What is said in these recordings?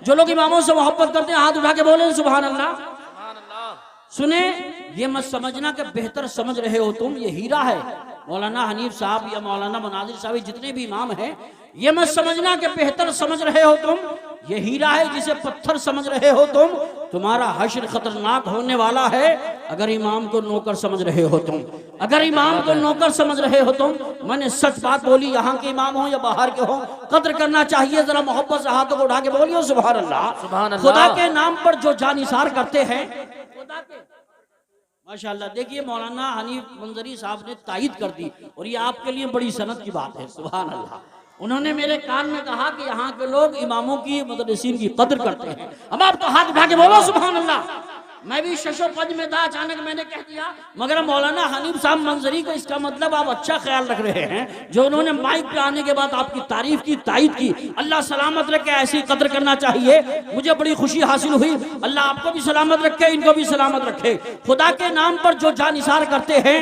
जो लोग इमामों से मोहब्बत करते हैं हाथ उठा के बोले सुभान अल्लाह। सुने, ये मत समझना कि बेहतर समझ रहे हो तुम, ये हीरा है। मौलाना हनीफ साहब या मौलाना मुनाजिर साहब, जितने भी इमाम हैं, ये मत समझना कि बेहतर समझ रहे हो तुम, ये हीरा है जिसे पत्थर समझ रहे हो तुम। तुम्हारा हश्र खतरनाक होने वाला है अगर इमाम को नौकर समझ रहे हो तुम, अगर इमाम को नौकर समझ रहे हो तुम। मैंने सच बात बोली, यहाँ के इमाम हो या बाहर के हो, कद्र करना चाहिए। जरा मोहब्बत से हाथों को उठा के बोलिए सुभान अल्लाह। खुदा के नाम पर जो जानिसार करते हैं, खुदा के माशाअल्लाह। देखिए मौलाना हनीफ मंजरी साहब ने तायीद कर दी, और ये आपके लिए बड़ी सनत की बात है सुभान अल्लाह। उन्होंने मेरे कान में कहा कि यहाँ के लोग इमामों की मुदर्रिसीन की कदर करते हैं। अब आप तो हाथ उठा के बोलो सुभान अल्लाह। मैं भी शशो पंज में था, अचानक मैंने कह दिया, मगर मौलाना हनीफ साहब मंजरी का इसका मतलब आप अच्छा ख्याल रख रहे हैं, जो उन्होंने माइक पे आने के बाद आपकी तारीफ की, तायीद की। अल्लाह सलामत रखे, ऐसी कदर करना चाहिए। मुझे बड़ी खुशी हासिल हुई। अल्लाह आपको भी सलामत रखे, इनको भी सलामत रखे। खुदा के नाम पर जो जानिसार करते हैं,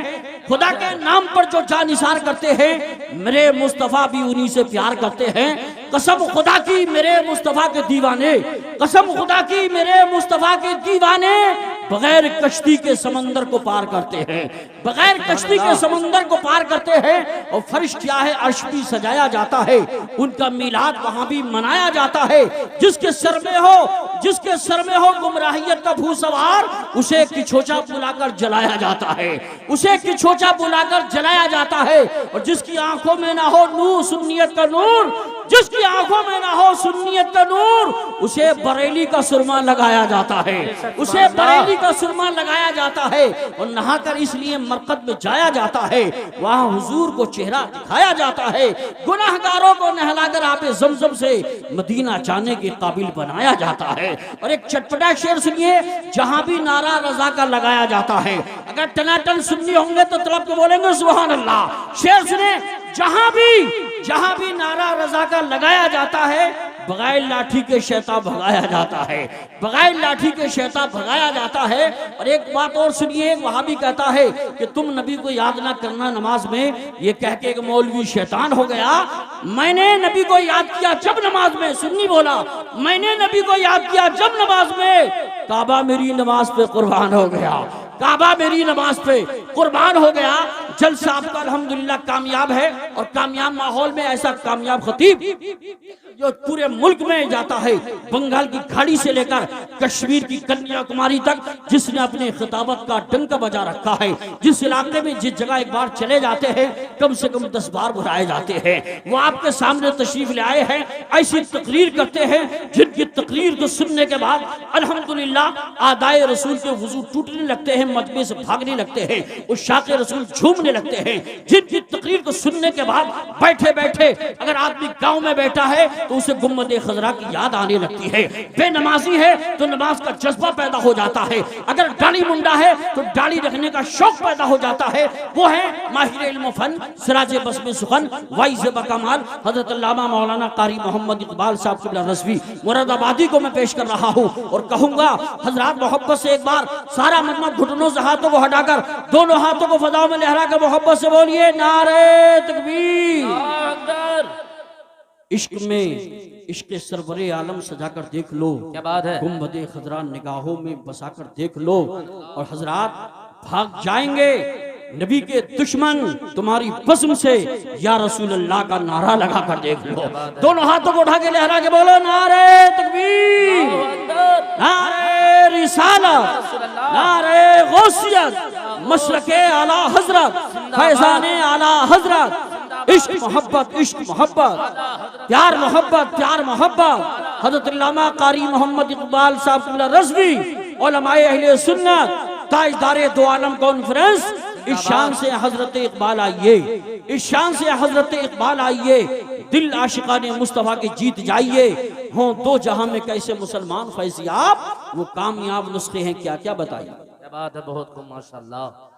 खुदा के नाम पर जो जानिसार करते हैं, मेरे मुस्तफ़ा भी उन्हीं से प्यार करते हैं। कसम खुदा की मेरे मुस्तफ़ा के दीवाने, कसम खुदा की मेरे मुस्तफ़ा के दीवाने बगैर कश्ती के समंदर को पार करते हैं, बगैर कश्ती के समंदर को पार करते हैं। और फर्श क्या है, अर्श भी सजाया जाता है, उनका मिलाद वहां भी मनाया जाता है। जिसके सर में हो, जिसके सर में हो गुमराहियत का भूसवार, उसे किछोचा बुलाकर जलाया जाता है, उसे किछोचा बुलाकर जलाया जाता है। और जिसकी आंखों में ना हो नूर, सुन्नियत का नूर, जिसकी आंखों में ना हो सुन्नियत का नूर, उसे बरेली का सुरमा लगाया जाता है, उसे बरेली का सुरमा लगाया जाता है। और नहाकर इसलिए मरकत में जाया जाता है, वहां हुजूर को चेहरा दिखाया जाता है। गुनाहगारों को नहलाकर आपे ज़मज़म से मदीना जाने के काबिल बनाया जाता है। और एक चटपटा शेर सुनिए, जहां भी नारा रजा का लगाया जाता है, अगर टनाटन सुन्नी होंगे तो तड़प के बोलेंगे सुभान अल्लाह। शेर सुने, जहां भी नारा रजा का लगाया जाता है, बगैर लाठी के शैतान भगाया जाता है, बगैर लाठी के शैतान भगाया जाता है। और एक बात और सुनिए, वहां भी कहता है कि तुम नबी को याद ना करना नमाज में, ये कह के एक मौलवी शैतान हो गया। मैंने नबी को याद किया जब नमाज में, सुन्नी बोला, मैंने नबी को याद किया जब नमाज में, काबा मेरी नमाज पे कुर्बान हो गया, काबा मेरी नमाज पे कुर्बान हो गया। जलसा आपका अल्हम्दुलिल्लाह कामयाब है, और कामयाब माहौल में ऐसा कामयाब खतीब जो पूरे मुल्क में जाता है, बंगाल की खाड़ी से लेकर कश्मीर की कन्याकुमारी तक, जिसने अपने खिताबत का डंका बजा रखा है। जिस इलाके में जिस जगह एक बार चले जाते हैं, कम से कम 10 बार बुलाए जाते हैं। वो आपके सामने तशरीफ ले आए हैं, ऐसी तकरीर करते हैं जिनकी तकरीर को सुनने के बाद अल्हम्दुलिल्लाह आदाए रसूल के वुजू टूटने लगते हैं, मजमे से भागने लगते हैं, उस शाक़े रसूल झूमने लगते हैं। जिनकी तकरीर को सुनने के बाद बैठे बैठे अगर आदमी गांव में बैठा है तो उसे गुम्बद खजरा की याद आने लगती है। बेनमाजी है तो नमाज का जज्बा पैदा हो जाता है, अगर दाढ़ी मुंडा है तो दाढ़ी रखने का शौक पैदा हो जाता है। वो है माहिर इल्म फन, सिराज बस्म सुखन, वाइज़ बकमाल हजरत अल्लामा मौलाना कारी मोहम्मद इकबाल साहब क़िबला रज़वी मुरादाबादी को मैं पेश कर रहा हूँ। और कहूँगा हजरात, मोहब्बत से एक बार सारा मजमा घुटनों से हाथों को हटाकर दोनों हाथों को फजाओं में लहरा कर मोहब्बत से बोलिए नारे तकबीर। इश्क में इश्क सरवरे आलम सजाकर देख लो, क्या बात है, गुंबदे खजरा निगाहों में बसाकर देख लो। और हजरात भाग जाएंगे नबी के दुश्मन तुम्हारी बज़्म से, या रसूल अल्लाह का नारा लगा कर देख लो। दोनों हाथों को उठा के लहरा के बोलो नारे तकबीर, नारे रिसालत, नारे गौसियत, मशरके आला हजरत, फैज़ाने आला हजरत। इश्क मोहब्बत, इश्क मोहब्बत, प्यार मोहब्बत, प्यार मोहब्बत। हज़रत अल्लामा कारी मोहम्मद इकबाल साहब क़िबला रज़वी, उलमाए अहले सुन्नत, ताजदारे दो आलम कॉन्फ्रेंस, इस शान से हजरत इकबाल आइए, इस शान से हजरत इकबाल आइए, दिल आशिकाने मुस्तफ़ा के जीत जाइए। हो दो जहां में कैसे मुसलमान फैज़याब, वो कामयाब नुस्खे हैं क्या क्या बताइए। क्या बात है, बहुत खूब माशाअल्लाह।